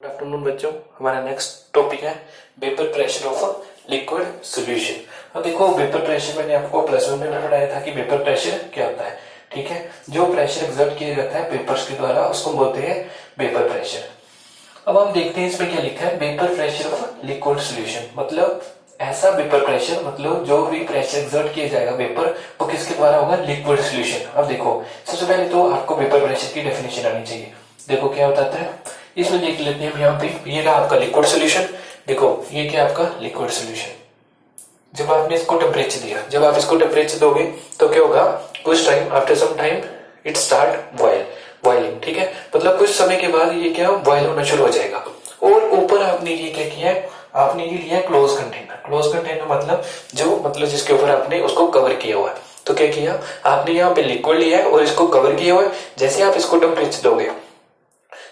Good afternoon बच्चों। हमारा next topic है vapour pressure of liquid solution. अब देखो वेपर प्रेशर मैंने आपको प्लस वन में पढ़ाया था कि वेपर प्रेशर क्या होता है। ठीक है, जो प्रेशर एक्सर्ट किया जाता है वेपर्स के द्वारा उसको बोलते हैं वेपर प्रेशर। अब हम देखते हैं इसमें क्या लिखा है, vapour pressure of liquid solution मतलब ऐसा वेपर प्रेशर, मतलब जो भी प्रेशर एक्सर्ट किया जाएगा वेपर वो किसके द्वारा होगा, लिक्विड सॉल्यूशन। अब देखो सबसे पहले तो आपको वेपर प्रेशर की डेफिनेशन आनी चाहिए। देखो क्या बताता है, इसमें देख लेते हैं यहाँ पे, ये रहा आपका लिक्विड सॉल्यूशन। देखो ये क्या आपका लिक्विड सॉल्यूशन, जब आपने इसको टेम्परेचर दिया, जब आप इसको टेम्परेचर दोगे तो क्या होगा, कुछ time after some time it start boiling. ठीक है, मतलब कुछ समय के बाद ये क्या बॉइल होना शुरू हो जाएगा। और ऊपर आपने ये क्या किया है, आपने ये लिया क्लोज कंटेनर। क्लोज कंटेनर मतलब जिसके ऊपर आपने उसको कवर किया हुआ है। तो क्या किया आपने, यहाँ पे लिक्विड लिया है और इसको कवर किया हुआ है। जैसे आप इसको टेम्परेचर दोगे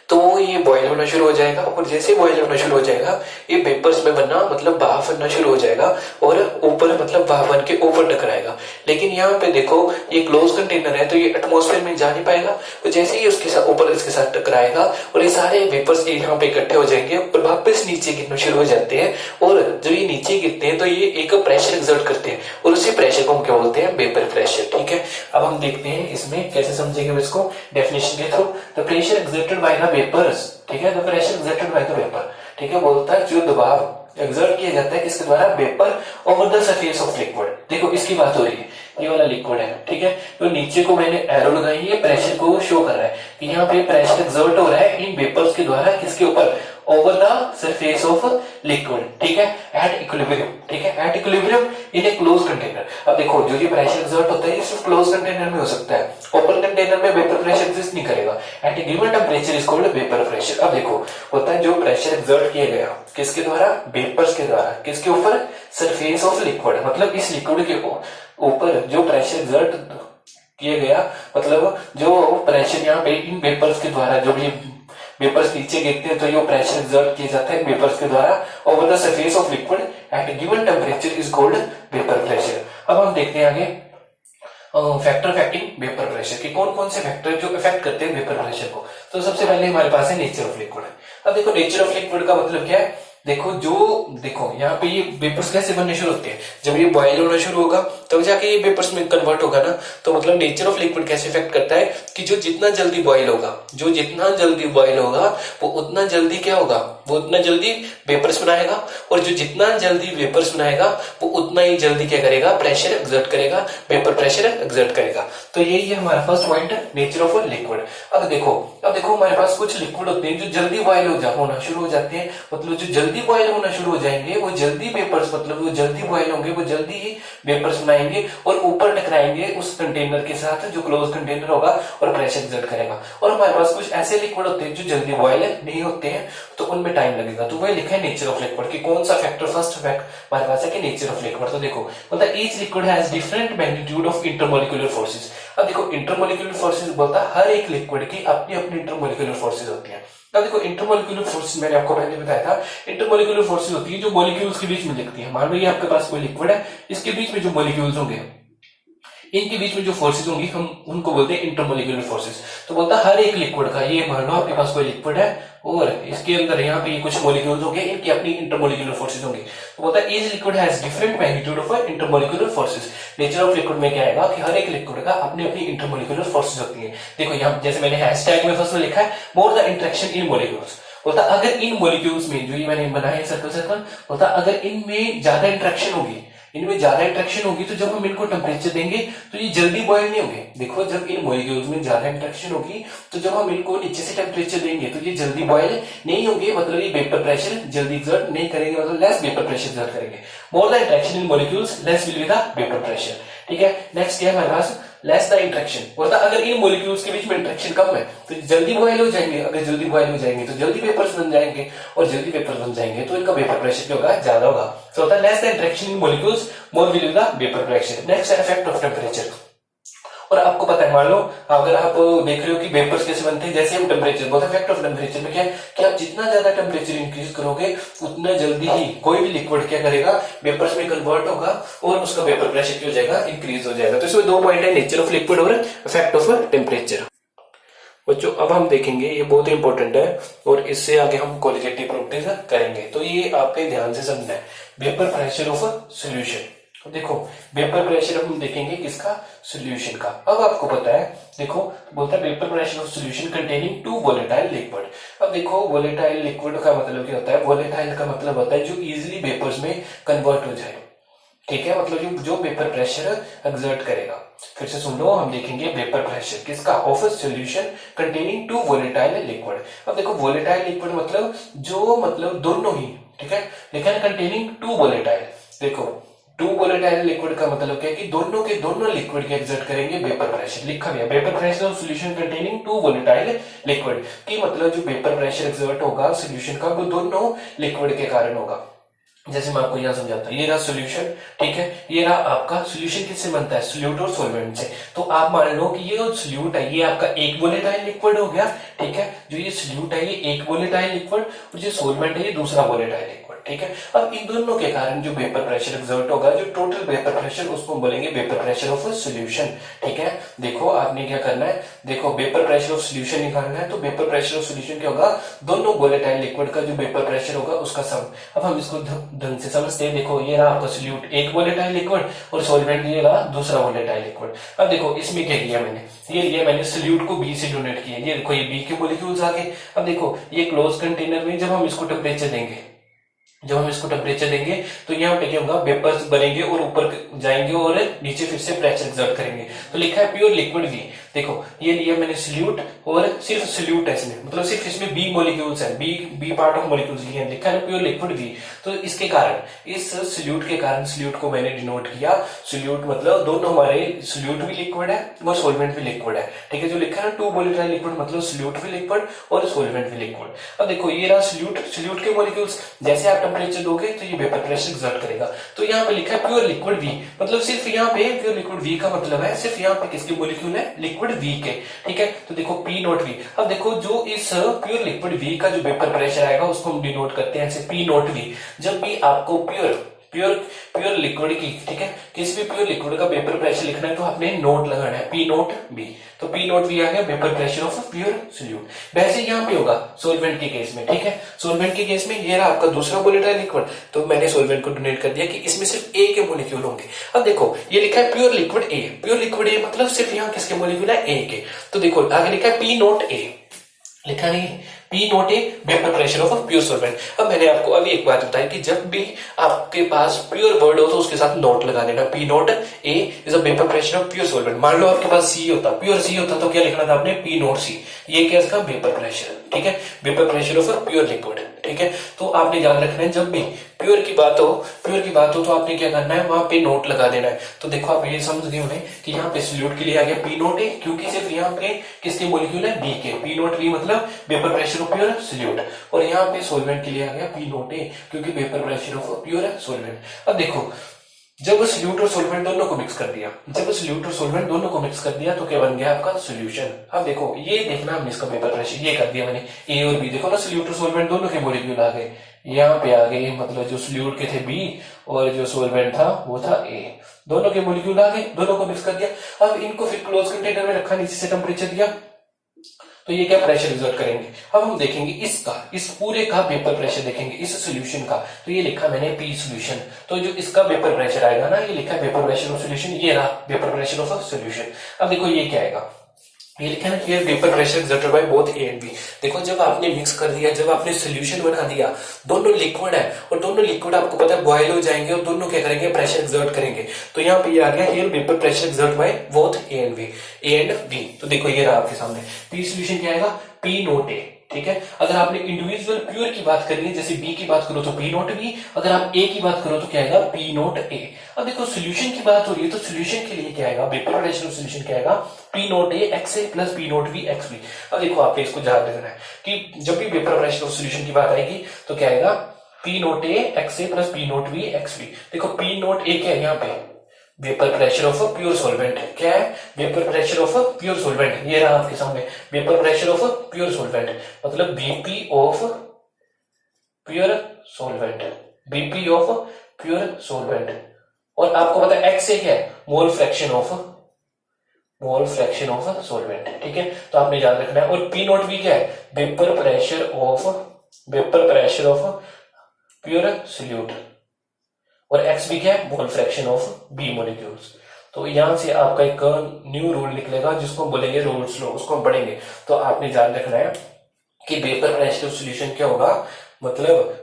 तो ये बॉयल होना शुरू हो जाएगा, और जैसे बॉयल होना शुरू हो जाएगा ये वेपर्स में बनना मतलब भाप बनना शुरू हो जाएगा, और ऊपर मतलब भाप बन के ऊपर टकराएगा। लेकिन यहाँ पे देखो ये क्लोज कंटेनर है तो ये एटमॉस्फेयर में जा नहीं पाएगा। तो जैसे ही उसके साथ ऊपर इसके साथ टकराएगा और ये सारे वेपर्स यहाँ पे इकट्ठे हो जाएंगे और वापस नीचे गिरना शुरू हो जाते हैं। और जब ये नीचे गिरते हैं तो ये एक प्रेशर एक्सर्ट करते हैं और उसी प्रेशर को हम क्या बोलते हैं, वेपर प्रेशर। ठीक है, अब हम देखते हैं इसमें कैसे समझेंगे इसको डेफिनेशन के through. The pressure exerted by the vapours, ठीक है, the pressure exerted by the vapour, ठीक है, बोलता है जो दबाव एक्सर्ट किया जाता है किसके द्वारा, vapour over the surface of liquid. देखो इसकी बात हो रही है, ये वाला लिक्विड है। ठीक है, तो नीचे को मैंने एरो लगाई है, प्रेशर को शो कर रहा है कि यहाँ पे प्रेशर एक्सर्ट हो रहा है इन वेपर्स के द्वारा किसके ऊपर, over the surface of liquid. ठीक है, एट इक्विलिब्रियम। ठीक है, at equilibrium in A close container. अब देखो जो ये प्रेशर एक्सर्ट होता है सिर्फ क्लोज कंटेनर में हो सकता है, ओपन कंटेनर में वेपर प्रेशर एग्जिस्ट नहीं करेगा। At a given temperature is called vapour pressure. अब देखो होता है जो प्रेशर एक्सर्ट किया गया किसके द्वारा, वेपर्स के द्वारा, किसके ऊपर, सरफेस ऑफ लिक्विड, मतलब इस लिक्विड के ऊपर जो प्रेशर एक्सर्ट किया गया, मतलब जो प्रेशर यहाँ पे इन वेपर्स के द्वारा, जो भी वेपर्स नीचे गिरते हैं तो ये प्रेशर एक्सर्ट किया जाता है वेपर्स के द्वारा over the surface of liquid at given temperature is called vapour pressure. अब हम देखते हैं आगे फैक्टर अफेक्टिंग वेपर प्रेशर कि कौन कौन से फैक्टर जो इफेक्ट करते हैं वेपर प्रेशर को। तो सबसे पहले हमारे पास है नेचर ऑफ लिक्विड। अब देखो नेचर ऑफ लिक्विड का मतलब क्या है, देखो यहाँ पे ये वेपर्स कैसे बनने शुरू होते हैं, जब ये बॉयल होना शुरू होगा तब जाके ये वेपर्स में कन्वर्ट होगा ना। तो मतलब नेचर ऑफ लिक्विड कैसे इफेक्ट करता है कि जो जितना जल्दी बॉयल होगा, जो जितना जल्दी बॉयल होगा वो उतना जल्दी क्या होगा, वो उतना जल्दी वेपर्स बनाएगा, और जो जितना जल्दी वेपर्स बनाएगा वो उतना ही जल्दी क्या करेगा, प्रेशर एक्सर्ट करेगा, वेपर प्रेशर एक्सर्ट करेगा। तो यही है हमारा first point, nature of liquid. अब देखो हमारे पास कुछ लिक्विड होते हैं जो जल्दी बॉयल होना शुरू हो जाते हैं, मतलब जो जल्दी बॉयल होना शुरू हो जाएंगे वो जल्दी वेपर्स, मतलब वो जल्दी बॉयल होंगे, वो जल्दी ही वेपर्स बनाएंगे और ऊपर टकराएंगे उस कंटेनर के साथ जो क्लोज कंटेनर होगा और प्रेशर एक्सर्ट करेगा। और हमारे पास कुछ ऐसे लिक्विड होते हैं जो जल्दी बॉयल नहीं होते हैं तो उनमें टाइम लगेगा। तो वही लिखा है नेचर ऑफ लिक्विड कि कौन सा फैक्टर, फर्स्ट फैक्ट हमारे पास है कि नेचर ऑफ लिक्विड। तो देखो मतलब each liquid has different magnitude of intermolecular forces. अब देखो इंटरमोलिकुलर फोर्सेस बोलता है हर एक लिक्विड की अपनी अपनी इंटरमोलिकुलर फोर्सेस होती है। अब देखो इंटरमोलिकुलर फोर्सेस मैंने आपको पहले बताया था, इंटरमोलिकुलर फोर्सेस होती है जो मॉलिक्यूल्स के बीच में लगती है। मान लो ये आपके पास कोई लिक्विड है, इसके बीच में जो मॉलिक्यूल्स होंगे, इनके बीच में जो फोर्सेस होंगी हम उनको बोलते हैं इंटरमोलिकुलर फोर्सेस। तो बोलता है हर एक लिक्विड का, ये मान लो आपके पास कोई लिक्विड है और इसके अंदर यहाँ पे कुछ मॉलिक्यूल्स होंगे, इनकी अपनी इंटरमोलिकुलर फोर्सेस होंगी। तो बोलता है each liquid has different magnitude of intermolecular forces. Nature of liquid में क्या आएगा कि हर एक लिक्विड का अपनी अपनी इंटरमोलिकुलर फोर्सेस होती है। देखो यहाँ जैसे मैंने हैशटैग में फर्स्ट में लिखा है more the interaction in molecules. बोलता अगर इन मॉलिक्यूल्स में, जो ये मैंने बनाया है सर्कल, बोलता अगर इनमें ज्यादा इंटरेक्शन होगी, इनमें ज्यादा इंटरेक्शन होगी तो जब हम इनको टेम्परेचर देंगे तो ये जल्दी बॉयल नहीं होंगे। देखो जब इन मॉलिक्यूल्स में ज्यादा इंटरेक्शन होगी तो जब हम इनको नीचे से टेम्परेचर देंगे तो ये जल्दी बॉयल नहीं होंगे, मतलब ये वेपर प्रेशर जल्दी एक्सर्ट नहीं करेंगे, मतलब लेस वेपर प्रेशर एक्सर्ट करेंगे। More the interaction in molecules less will be the vapour pressure. ठीक है, नेक्स्ट क्या है हमारे पास, लेस द इंटरेक्शन। बोलता अगर इन मॉलिक्यूल्स के बीच में इंटरेक्शन कम है तो जल्दी बॉयल हो जाएंगे, अगर जल्दी बॉयल हो जाएंगे तो जल्दी वेपर्स बन जाएंगे, और जल्दी वेपर्स बन जाएंगे तो इनका वेपर प्रेशर क्या होगा, ज्यादा होगा। तो होता है less the interaction in molecules more will be the vapour pressure. Next है इफेक्ट ऑफ टेम्परेचर। और आपको पता है, मान लो अगर आप देख रहे हो कि वेपर्स कैसे बनते हैं, जैसे हम टेम्परेचर, बहुत इफेक्ट ऑफ टेम्परेचर में क्या है कि आप जितना ज्यादा टेम्परेचर इंक्रीज करोगे उतना जल्दी ही कोई भी लिक्विड क्या करेगा, वेपर्स में कन्वर्ट होगा और उसका वेपर प्रेशर क्या हो जाएगा, इंक्रीज हो जाएगा। तो इसमें दो पॉइंट है, नेचर ऑफ लिक्विड और इफेक्ट ऑफ टेम्परेचर। बच्चों अब हम देखेंगे, ये बहुत इंपॉर्टेंट है और इससे आगे हम कोलिगेटिव प्रॉपर्टीज करेंगे, तो ये आपके ध्यान से समझना है। Vapour pressure of a solution, देखो वेपर प्रेशर हम देखेंगे किसका, सॉल्यूशन का। अब आपको पता है, देखो बोलता है vapour pressure of solution containing two volatile liquid. अब देखो वोलेटाइल लिक्विड का मतलब क्या होता है, वोलेटाइल का मतलब होता है जो इजिली वेपर्स में कन्वर्ट हो जाए, ठीक है, मतलब जो वेपर प्रेशर एक्सर्ट करेगा। फिर से सुन लो, हम देखेंगे वेपर प्रेशर किसका, of a solution containing two volatile liquid. अब देखो वोलेटाइल लिक्विड मतलब जो, मतलब दोनों ही, ठीक है, लिखा है कंटेनिंग टू वोलेटाइल। देखो टू वोलेटाइल लिक्विड का मतलब क्या है कि दोनों के दोनों लिक्विड के एक्सर्ट करेंगे वेपर प्रेशर। लिखा गया vapour pressure of solution containing two volatile liquid, की मतलब जो वेपर प्रेशर एक्सर्ट होगा सॉल्यूशन का वो दोनों लिक्विड के कारण होगा। जैसे मैं आपको यहां समझाता हूं, ये रहा सॉल्यूशन, ठीक है, ये रहा आपका सॉल्यूशन किससे बनता है, सोल्यूट और सॉल्वेंट से। तो आप मान लो कि ये जो सोल्यूट है ये आपका एक वोलेटाइल लिक्विड हो गया, ठीक है, जो ये सोल्यूट है ये एक वोलेटाइल लिक्विड और जो सॉल्वेंट है ये दूसरा वोलेटाइल लिक्विड, ठीक है। अब इन दोनों के कारण जो वेपर प्रेशर एक्सर्ट होगा, जो टोटल वेपर प्रेशर, उसको बोलेंगे वेपर प्रेशर ऑफ सॉल्यूशन, ठीक है। देखो आपने क्या करना है, देखो वेपर प्रेशर ऑफ सॉल्यूशन निकालना है, तो वेपर प्रेशर ऑफ सॉल्यूशन क्या होगा, दोनों वोलेटाइल लिक्विड का जो वेपर प्रेशर होगा उसका सम। अब हम इसको ढंग से समझते हैं। देखो ये रहा आपका सोल्यूट एक वोलेटाइल लिक्विड और सॉल्वेंट ये रहा दूसरा वोलेटाइल लिक्विड। अब देखो इसमें क्या किया मैंने, ये लिया मैंने सोल्यूट को बी से डोनेट किया, ये देखो ये बी के मॉलिक्यूल्स आ गए। अब देखो ये क्लोज कंटेनर में जब हम इसको टेम्परेचर देंगे, जब हम इसको टेम्परेचर देंगे तो यहाँ पे क्या होगा, वेपर्स बनेंगे और ऊपर जाएंगे और नीचे फिर से प्रेशर एक्सर्ट करेंगे। तो लिखा है प्योर लिक्विड वी। देखो ये लिया मैंने सोल्यूट और सिर्फ सोल्यूट है इसमें, मतलब सिर्फ इसमें बी मॉलिक्यूल्स है, बी पार्ट ऑफ मॉलिक्यूल्स लिए हैं, लिखा है प्योर लिक्विड वी। तो इसके कारण, इस सोल्यूट के कारण, सोल्यूट को मैंने डिनोट किया, सोल्यूट मतलब दोनों हमारे, सोल्यूट भी लिक्विड है और सॉल्वेंट भी लिक्विड है, ठीक है। जो लिखा है टू वोलेटाइल लिक्विड मतलब सोल्यूट भी लिक्विड और सॉल्वेंट भी लिक्विड। अब देखो ये रहा सोल्यूट, सोल्यूट के मॉलिक्यूल्स, जैसे आप टेम्परेचर दोगे तो ये वेपर प्रेशर एक्सर्ट करेगा। तो यहाँ पे लिखा है प्योर लिक्विड वी, मतलब सिर्फ यहाँ पे प्योर लिक्विड वी का मतलब है सिर्फ यहाँ पे किसके मॉलिक्यूल है, लिक्विड वी के, ठीक है। तो देखो पी नोट वी। अब देखो जो इस प्योर लिक्विड वी का जो वेपर प्रेशर आएगा उसको हम डिनोट करते हैं ऐसे पी नोट वी। जब भी आपको प्योर लिक्विड की, ठीक है, किसी भी प्योर लिक्विड का वेपर प्रेशर लिखना है तो आपने नोट लगाना है पी नोट बी। तो पी नोट बी आ गया vapour pressure of pure solute. वैसे यहाँ पे होगा सॉल्वेंट के केस में, ठीक है। सॉल्वेंट के केस में ये रहा आपका दूसरा वोलेटाइल लिक्विड, तो मैंने सॉल्वेंट को डोनेट कर दिया कि इसमें सिर्फ ए के मॉलिक्यूल होंगे। अब देखो ये लिखा है pure liquid A, pure liquid A मतलब सिर्फ यहाँ किसके मॉलिक्यूल है, ए के। तो देखो आगे लिखा है पी नोट ए, लिखा नहीं P naught A vapour pressure of pure solvent. अब मैंने आपको अभी एक बात बताई कि जब भी आपके पास प्योर वर्ड हो तो उसके साथ नोट लगा देना, P naught A is a vapour pressure of pure solvent. मान लो आपके पास सी होता, प्योर सी होता तो क्या लिखना था आपने, पी नोट सी, ये क्या इसका वेपर प्रेशर, ठीक है, vapour pressure of pure liquid, ठीक है। तो आपने याद रखना है जब भी प्योर की बात हो तो आपने क्या करना है, वहां पे नोट लगा देना है। तो देखो आप ये समझ गए होंगे कि यहाँ पे सोल्यूट के लिए आ गया पी नोट ए, क्योंकि सिर्फ यहाँ पे किसके मॉलिक्यूल है, बी के, पी नोट बी मतलब vapour pressure of pure solute. और यहाँ पे सॉल्वेंट के लिए आ गया पी नोट ए, क्योंकि vapour pressure of pure solvent. अब देखो जब सोल्यूट और सॉल्वेंट दोनों को मिक्स कर दिया, जब सोल्यूट और सॉल्वेंट दोनों को मिक्स कर दिया तो क्या बन गया आपका सॉल्यूशन। अब देखो ये देखना हमने इसका वेपर प्रेशर ये कर दिया मैंने ए और बी, देखो ना सोल्यूट और सॉल्वेंट दोनों के मॉलिक्यूल आ गए, यहाँ पे आ गए, मतलब जो सोल्यूट के थे बी और जो सॉल्वेंट था वो था ए, दोनों के मॉलिक्यूल आ गए, दोनों को मिक्स कर दिया। अब इनको फिर क्लोज कंटेनर में रखा, नीचे से टेम्परेचर दिया, तो ये क्या प्रेशर एक्सर्ट करेंगे। अब हम देखेंगे इसका, इस पूरे का वेपर प्रेशर देखेंगे इस सॉल्यूशन का, तो ये लिखा मैंने पी सॉल्यूशन। तो जो इसका वेपर प्रेशर आएगा ना, ये लिखा है वेपर प्रेशर ऑफ सॉल्यूशन, ये रहा वेपर प्रेशर ऑफ सॉल्यूशन। अब देखो ये क्या आएगा, ये लिखा है ना vapour pressure exerted by both A and B. देखो जब आपने मिक्स कर दिया, जब आपने सॉल्यूशन बना दिया, दोनों लिक्विड है और दोनों लिक्विड आपको पता है बॉयल हो जाएंगे और दोनों क्या करेंगे, प्रेशर एक्सर्ट करेंगे। तो यहाँ पे ये आ गया here vapour pressure exert by both A and B. तो देखो ये रहा आपके सामने पी सॉल्यूशन क्या आएगा, पी नोट ए, ठीक है। अगर आपने इंडिविजुअल प्योर की बात करनी है, जैसे बी की बात करो तो पी नोट बी, अगर आप ए की बात करो तो क्या आएगा, पी नोट ए। अब देखो सॉल्यूशन की बात हो रही है तो सॉल्यूशन के लिए क्या आएगा, वेपर प्रेशर ऑफ सॉल्यूशन क्या आएगा, P naught A X A plus P naught B X B. अब देखो आपको इसको ध्यान रखना है कि जब भी वेपर प्रेशर ऑफ सॉल्यूशन की बात आएगी तो क्या आएगा, P naught A X A plus P naught B X B. देखो पी नोट ए क्या है, यहाँ पे vapour pressure of pure solvent, क्या है, vapour pressure of pure solvent, ये रहा आपके सामने vapour pressure of pure solvent, मतलब BP of pure solvent, BP of pure solvent. और आपको पता है एक्स ए क्या है, mole fraction of mole fraction of solvent. ठीक है, तो आपने याद रखना है। और पी नॉट भी क्या है, vapour pressure of pure solute, और एक्स भी क्या है, mole fraction of B molecules. तो यहां से आपका एक न्यू रूल निकलेगा जिसको हम बोलेंगे रोल्स लॉ, उसको हम पढ़ेंगे। तो आपने याद रखना है कि वेपर प्रेशर ऑफ सॉल्यूशन क्या होगा, मतलब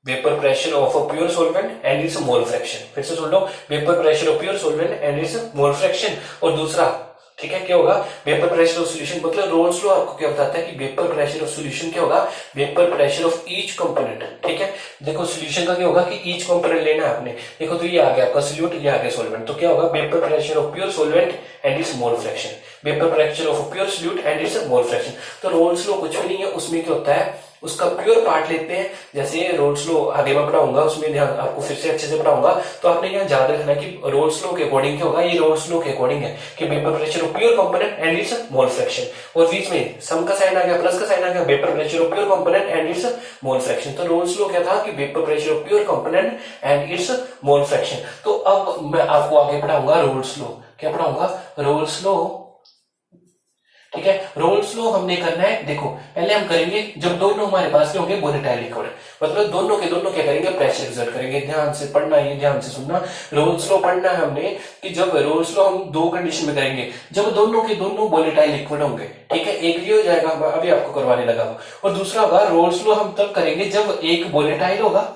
vapour pressure of a pure solvent and its mole fraction. फिर से सुन लो, vapour pressure of pure solvent and its mole fraction. और दूसरा, ठीक है, क्या होगा, वेपर प्रेशर ऑफ सॉल्यूशन, मतलब रोल्स लॉ आपको क्या बताता है कि वेपर प्रेशर ऑफ सॉल्यूशन क्या होगा, vapour pressure of each component. ठीक है, देखो सॉल्यूशन का क्या होगा कि ईच कंपोनेंट लेना है आपने। देखो तो ये आ गया आपका सोल्यूट, ये आ गया सॉल्वेंट, तो क्या होगा, vapour pressure of pure solvent and its mole fraction, vapour pressure of pure solute and its mole fraction. तो रोल्स लॉ कुछ भी नहीं है, उसमें क्या होता है, उसका प्योर पार्ट लेते हैं। जैसे रोल्स लॉ आगे मैं पढ़ाऊंगा, उसमें ध्यान आपको फिर से अच्छे से पढ़ाऊंगा। तो आपने यहाँ याद रखना कि रोल्स लॉ के अकॉर्डिंग क्या होगा, ये रोल्स लॉ के अकॉर्डिंग है कि vapour pressure of pure component and its mole fraction, और बीच में सम का साइन आ गया, प्लस का साइन आ गया, vapour pressure of pure component and its mole fraction. तो रोल्स लॉ क्या था कि vapour pressure of pure component and its mole fraction. तो अब मैं आपको आगे पढ़ाऊंगा रोल्स लॉ, क्या पढ़ाऊंगा, रोल्स लॉ। ठीक है, रोल्स लॉ हमने करना है। देखो पहले हम करेंगे जब दोनों हमारे पास होंगे वोलेटाइल लिक्विड, मतलब दोनों के दोनों क्या करेंगे, प्रेशर एक्सर्ट करेंगे। ध्यान से पढ़ना है, ध्यान से सुनना। रोल्स लॉ पढ़ना है हमने कि जब रोल्स लॉ हम दो कंडीशन में करेंगे, जब दोनों के दोनों वोलेटाइल लिक्विड होंगे। ठीक है, एक ये हो जाएगा, अभी आपको करवाने लगा हूं। और दूसरा होगा रोल्स लॉ हम तब करेंगे जब एक वोलेटाइल होगा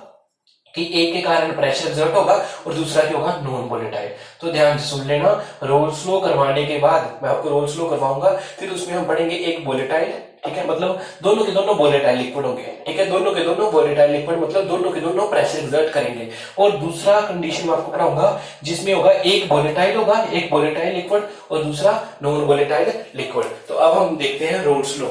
कि एक के कारण प्रेशर एक्सर्ट होगा और दूसरा क्या होगा, नॉन वोलेटाइल। तो ध्यान से सुन लेना, रोल्स लॉ करवाने के बाद मैं आपको रोल्स लॉ करवाऊंगा, फिर उसमें हम पढ़ेंगे एक वोलेटाइल। ठीक है, मतलब दोनों के दोनों वोलेटाइल लिक्विड होंगे। ठीक है, दोनों के दोनों वोलेटाइल लिक्विड, मतलब दोनों के दोनों प्रेशर एक्सर्ट करेंगे। और दूसरा कंडीशन मैं आपको पढ़ाऊंगा जिसमें होगा एक वोलेटाइल होगा, एक वोलेटाइल लिक्विड और दूसरा नॉन वोलेटाइल लिक्विड। तो अब हम देखते हैं रोल्स लॉ।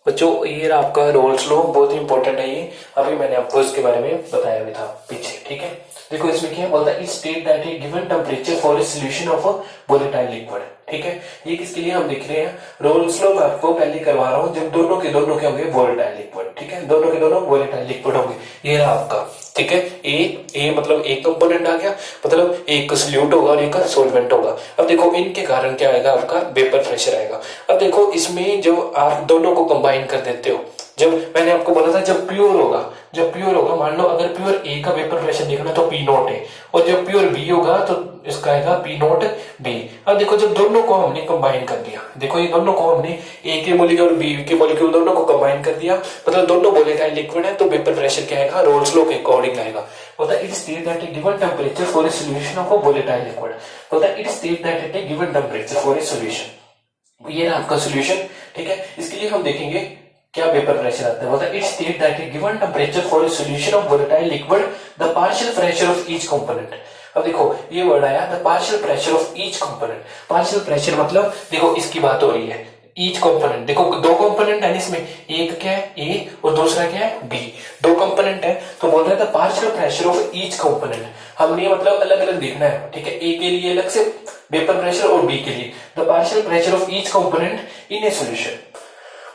बच्चों ये आपका रोल्स लॉ बहुत ही इंपॉर्टेंट है, ये अभी मैंने आपको इसके बारे में बताया भी था पीछे। ठीक है, देखो इसमें क्या बोलता है, state that a given temperature for a solution of a volatile liquid. ठीक है, ये किसके लिए हम देख रहे हैं, रोल्स लॉ मैं आपको पहले करवा रहा हूं जब दोनों के दोनों क्या होंगे, वोलेटाइल लिक्विड। ठीक है, दोनों के दोनों वोलेटाइल लिक्विड होंगे। ये रहा आपका, ठीक है, ए मतलब एक कंपोनेंट आ गया, मतलब एक सोल्यूट होगा और एक सॉल्वेंट होगा। अब देखो इनके कारण क्या आएगा, आपका वेपर प्रेशर आएगा। अब देखो इसमें जो आप दोनों को कंबाइन कर देते हो, जब मैंने आपको बोला था जब प्योर होगा, मान लो अगर प्योर ए का वेपर प्रेशर देखना तो पी नॉट है, और जब प्योर बी होगा तो इसका आएगा पी नॉट बी। अब देखो जब दोनों को हमने कंबाइन कर दिया, देखो ये दोनों को हमने ए के मॉलिक्यूल और बी के मॉलिक्यूल दोनों को कंबाइन कर दिया, मतलब दोनों वोलेटाइल लिक्विड है, तो वेपर प्रेशर क्या आएगा, रोल्स लॉ के अकॉर्डिंग आएगा। बोलता है it state that a given temperature for a solution of a volatile liquid. बोलता है it state that a given temperature for a solution, ये रहा आपका सॉल्यूशन। ठीक है, इसके लिए हम देखेंगे क्या वेपर प्रेशर आता है। बोलता है it state that a given temperature for a solution of volatile liquid the partial pressure of each component. अब देखो ये वर्ड आया the partial pressure of each component. Partial pressure मतलब देखो इसकी बात हो रही है, ईच कंपोनेंट, देखो दो कंपोनेंट है इसमें, एक क्या है ए और दूसरा क्या है बी, दो कंपोनेंट है। तो बोल रहा है the partial pressure of each component, हमने मतलब अलग अलग देखना है। ठीक है, ए के लिए अलग से वेपर प्रेशर और बी के लिए the partial pressure of each component in a solution.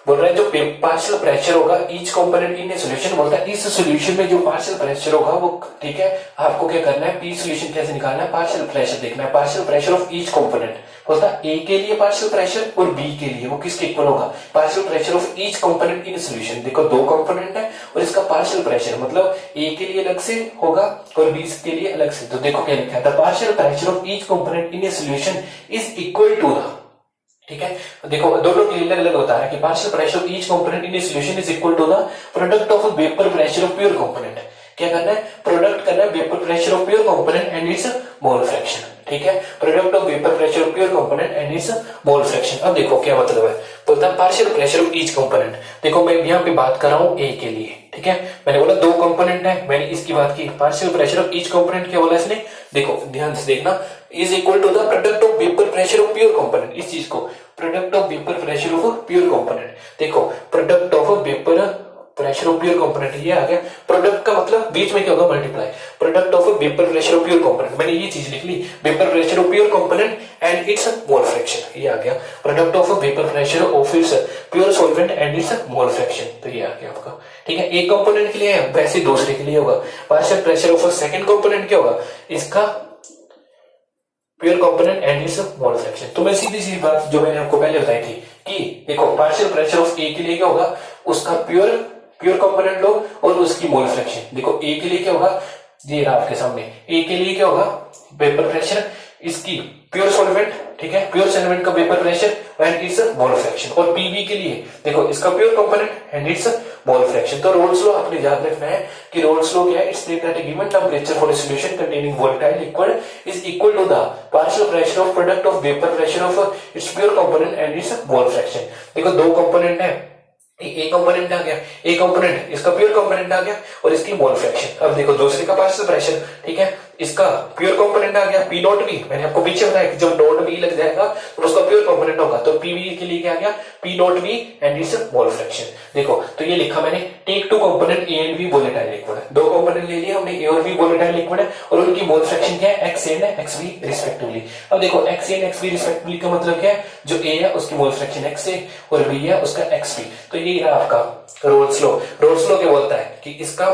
बोल रहा है जो पार्शियल प्रेशर होगा each component in a solution, बोलता है इस सॉल्यूशन में जो पार्शियल प्रेशर होगा वो, ठीक है, आपको क्या करना है, पी सॉल्यूशन कैसे निकालना है, पार्शियल प्रेशर देखना है, partial pressure of each component. बोलता है ए के लिए पार्शियल प्रेशर और बी के लिए वो किसके इक्वल होगा, partial pressure of each component in solution. देखो दो कंपोनेंट है और इसका पार्शियल प्रेशर मतलब ए के लिए अलग से होगा और बी के लिए अलग से। तो देखो क्या लिखा है, the partial pressure of each component in a solution is equal to the, ठीक है, देखो दोनों के लिए अलग अलग होता है कि partial pressure of each component in a solution is equal to the product of vapour pressure of pure component. क्या करना है, प्रोडक्ट करना है vapour pressure of pure component and its mole fraction. ठीक है, product of vapour pressure of pure component and its mole fraction. अब देखो क्या मतलब है, बोलता है partial pressure of each component. देखो मैं यहाँ पे बात कर रहा हूँ ए के लिए, ठीक है, मैंने बोला दो कंपोनेंट है, मैंने इसकी बात की, partial pressure of each component क्या बोला इसने, देखो ध्यान से देखना, is equal to the product of vapour pressure of pure component. इस चीज को product of vapour pressure of pure component, देखो product of vapour pressure of pure component, ये आ गया। प्रोडक्ट का मतलब बीच में क्या होगा, multiply, product of vapour pressure of pure component, मैंने ये चीज लिख ली, vapour pressure of pure component and its mole fraction, ये आ गया। Product of vapour pressure of its pure solvent and its mole fraction, तो ये आ गया आपका। ठीक है, एक कंपोनेंट के लिए है, वैसे दूसरे के लिए होगा। Partial pressure of second component क्या होगा, इसका pure component and its mole fraction. तो मैं सीधी सी बात जो मैंने आपको पहले बताई थी कि देखो पार्शियल प्रेशर ऑफ ए के लिए क्या होगा, उसका प्योर कंपोनेंट लो और उसकी मोल फ्रैक्शन। देखो ए के लिए क्या होगा, ये रहा आपके सामने, ए के लिए क्या होगा वेपर प्रेशर, इसकी प्योर सॉल्वेंट, ठीक है, प्योर सॉल्वेंट का vapour pressure and its mole fraction. और पीबी के लिए देखो इसका pure component and its mole fraction. तो रोल्स लॉ आपने याद रखना है कि रोल्स लॉ क्या है, it's that a given temperature for a solution containing volatile liquid is equal to the partial pressure of product of vapour pressure of its pure component and its mole fraction. देखो दो component है, ए component आ गया, ए component इसका pure component आ गया और इसकी मोल fraction. अब देखो दूसरे का पार्शियल प्रेशर, ठीक है, इसका प्योर कंपोनेंट आ गया पी नॉट बी, मैंने आपको पीछे बताया कि जब नॉट बी लग जाएगा तो उसका प्योर कंपोनेंट होगा, तो पीबी के लिए क्या आ गया P nought B and its mole fraction. देखो तो ये लिखा मैंने, take two component A and B volatile liquid, दो कंपोनेंट ले लिए हमने ए और बी वोलेटाइल लिक्विड है और उनकी मोल फ्रैक्शन क्या है X and X B respectively. अब देखो X and X B respectively का मतलब क्या है, जो ए है उसकी मोल फ्रैक्शन एक्स है और बी है उसका एक्स बी। तो ये रहा आपका रोल्स लॉ। रोल्स लॉ क्या बोलता है कि इसका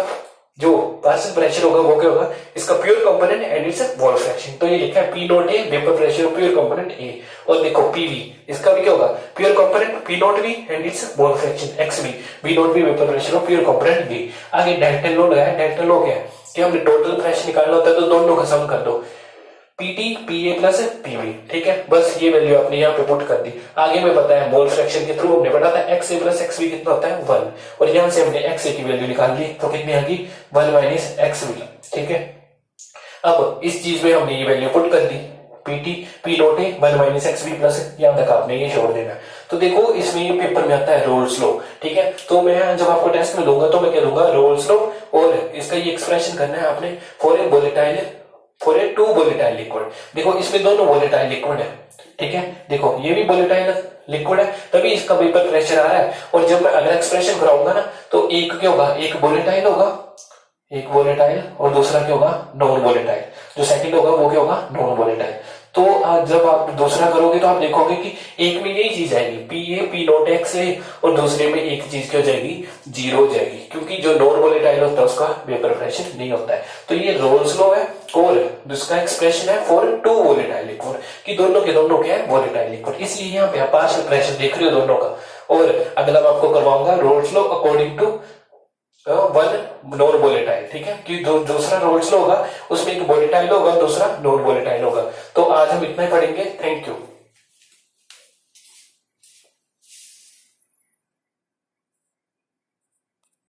जो पार्शियल प्रेशर होगा वो क्या होगा, इसका pure component and its mole fraction. तो ये लिखा है P not A vapour pressure pure component A, और देखो पीवी इसका भी क्या होगा pure component P nought B and its mole fraction X B, B nought B vapour pressure of pure component B. आगे डेल्टन लॉ लगाया, Dalton law क्या है कि हमने टोटल प्रेशर निकालना होता है तो दोनों का सम कर दो, पीटी पीए प्लस पीवी, ठीक है, बस ये वैल्यू आपने यहाँ पे पुट कर दी। आगे में पता है मोल फ्रैक्शन के थ्रू हमने पढ़ा था x A plus x B कितना होता है 1, और यहाँ से हमने एक्स ए की वैल्यू निकाल ली तो कितनी आ गई 1 माइनस एक्स बी, ठीक है। अब इस चीज में हमने ये वैल्यू पुट कर दी, PT P not A 1 minus X B plus, यहाँ तक आपने ये छोड़ देना। तो देखो इसमें ये पेपर में आता है रोल्स लॉ, ठीक है, तो मैं जब आपको टेस्ट में दूंगा तो मैं क्या दूंगा रोल्स लॉ, और इसका ये एक्सप्रेशन करना है आपने for a volatile for a two volatile liquid. देखो इसमें दोनों वोलेटाइल लिक्विड है, ठीक है, देखो ये भी वोलेटाइल लिक्विड है तभी इसका वेपर प्रेशर आ रहा है। और जब मैं अगर एक्सप्रेशन कराऊंगा ना तो एक क्या होगा, एक वोलेटाइल होगा, एक वोलेटाइल और दूसरा क्या होगा नॉन वोलेटाइल, जो सेकंड होगा वो क्या होगा नॉन वोलेटाइल। तो जब आप दूसरा करोगे तो आप देखोगे कि एक में यही चीज आएगी P A P naught X A, और दूसरे में एक चीज क्या हो जाएगी जीरो हो जाएगी, क्योंकि जो नॉन वोलेटाइल होता है उसका वेपर प्रेशर नहीं होता है। तो ये रोल्स लॉ है, और जिसका एक्सप्रेशन है फॉर टू वोलेटाइल लिक्विड कि दोनों के दोनों क्या है वोलेटाइल लिक्विड, इसलिए यहाँ पे आप पार्शियल प्रेशर देख रहे हो दोनों का। और अगला मैं आपको करवाऊंगा Raoult's law according to one non volatile, ठीक है, कि दूसरा रोल्स लॉ होगा उसमें एक वोलेटाइल होगा दूसरा नॉन वोलेटाइल होगा। तो आज हम इतना ही पढ़ेंगे, थैंक यू।